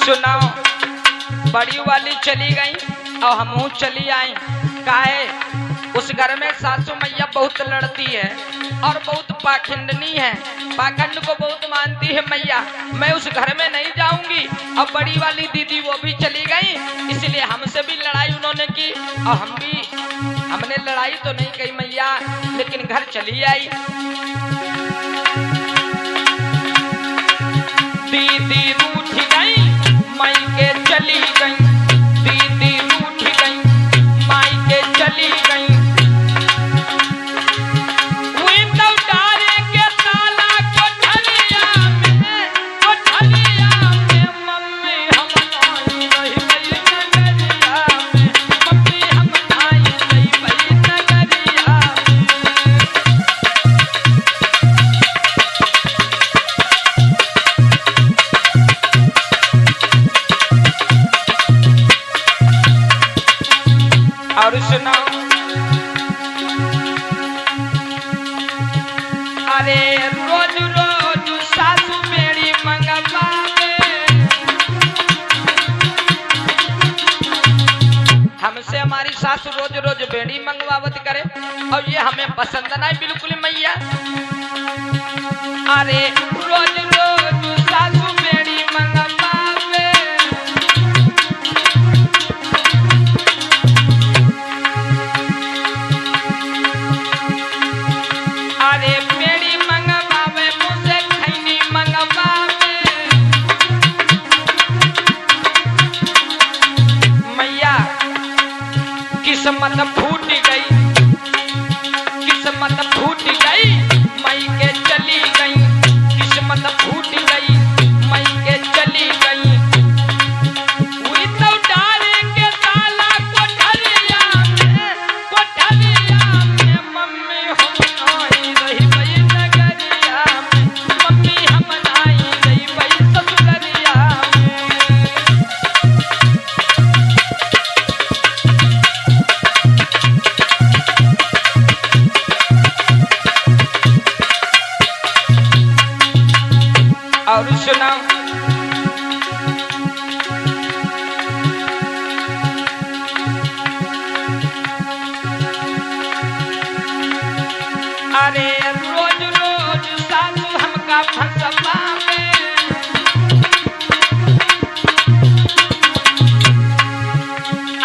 सुनाओ, बड़ी वाली चली गई और हमहू चली आई। काहे? उस घर में सासू मैया बहुत लड़ती है और बहुत पाखंडनी है, पाखंड को बहुत मानती है मैया। मैं उस घर में नहीं जाऊंगी। और बड़ी वाली दीदी वो भी चली गई, इसलिए हमसे भी लड़ाई उन्होंने की और हमने लड़ाई तो नहीं की मैया, लेकिन घर चली आई। दीदी रूठ गई, मायके चली गई, दीदी रूठ गई, मायके चली गई। और सुनाओ, अरे रोज रोज सासू बेड़ी मंगवावे, हमसे हमारी सासू रोज रोज बेड़ी मंगवावत करे और ये हमें पसंद नहीं बिल्कुल मैया। अरे रोज रोज सासू बेड़ी मंगवावे, अरे बेड़ी मंगवावे, मुझे खैनी मंगवावे। मैया किस्मत फूट गई, किस्मत फूट गई, मायके चली गई, किस्मत फूट गई, मायके चली गई। हुई तो डारे के ताला कोठरिया में मम्मी हम आई रही बई नगरिया में, मम्मी हम आई रही बई ससुररिया में। और सुनाओ, अरे रोज रोज सासू हमका फंसवावे,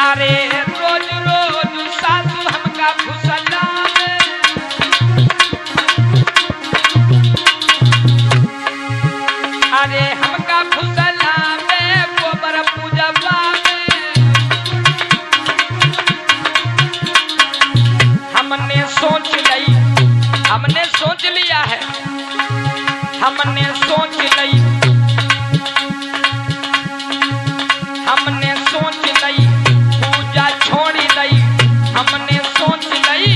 अरे रोज रोज सासू हमका फुसलावे। अरे हमका फुसलावे, गोबर पूजवावे। हमने सोच लिया है, हमने सोच ली, हमने सोच ली, पूजा छोड़ी ली, हमने सोच ली,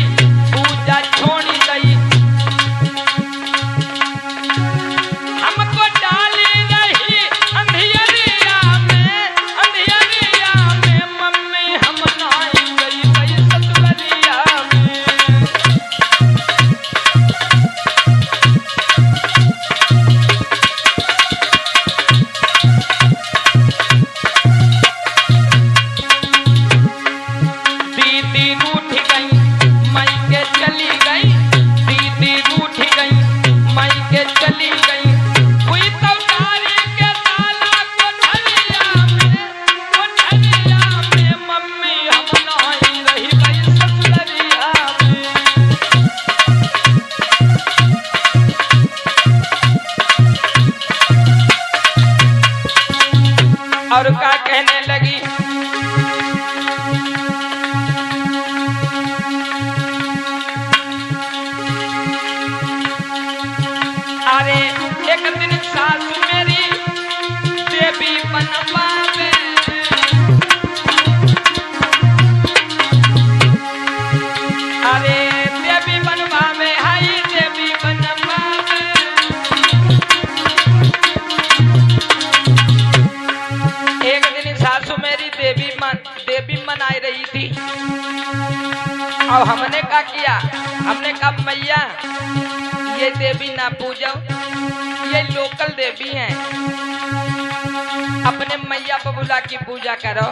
पूजा छोड़ी ली। हमको डाली रही अंधियरिया में, अंधियरिया में मम्मी हम आई गई बई ससुररिया में। दीदी रूठ गई, मायके चली गई, दीदी रूठ गई, मायके चली गई। हुई तो डारे के ताला कोठरिया में मम्मी हम आई रही बई ससुररिया में। और क्या कहने लगी, अरे एक दिन सासू मेरी देवी बनवावे, अरे देवी बनवावे, हाय देवी बनवावे। एक दिन सासू मेरी देवी मनाई रही थी और हमने क्या किया, हमने कहा मैया ये देवी ना पूजो, ये लोकल देवी हैं। अपने मैया बबूला की पूजा करो।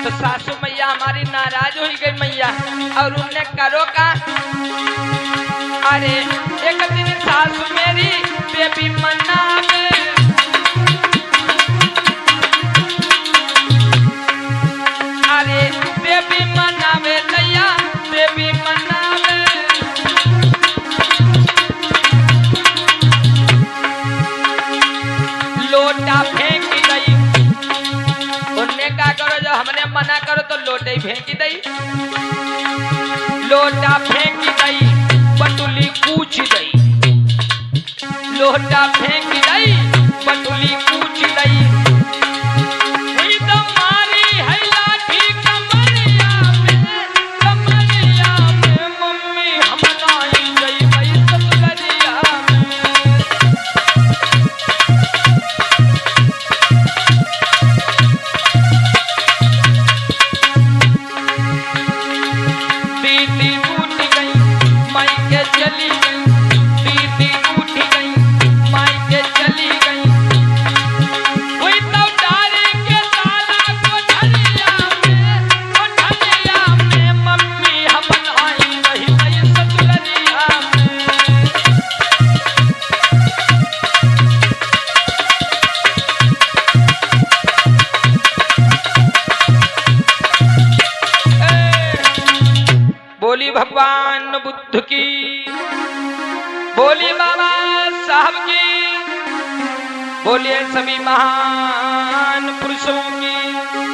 तो सासू मैया हमारी नाराज हो गई मैया, और उनने करो का, अरे एक दिन सासू मेरी देवी मनावे, अरे देवी मनावे नैया देवी मनावे। लोटा फेंक गई, उनने क्या करो, जब हमने मना करो तो लोटे ही फेंक गई। लोटा फेंक गई, बटुली कूच गई। लोटा फेंक गई, बटुली कूच गई। हुई तो मारी है लाठी कमरिया में मम्मी हम नाई गई भाई ससुरिया में। दीदी उठ गई मायके चली गई, दीदी उठ गई मायके चली गई। हुई तो डारी के ताला कोठरिया में मम्मी हम नाई रही गई ससुरिया में। बोली भगवान बुद्ध की, बोली बाबा साहब की, बोलिए सभी महान पुरुषों की।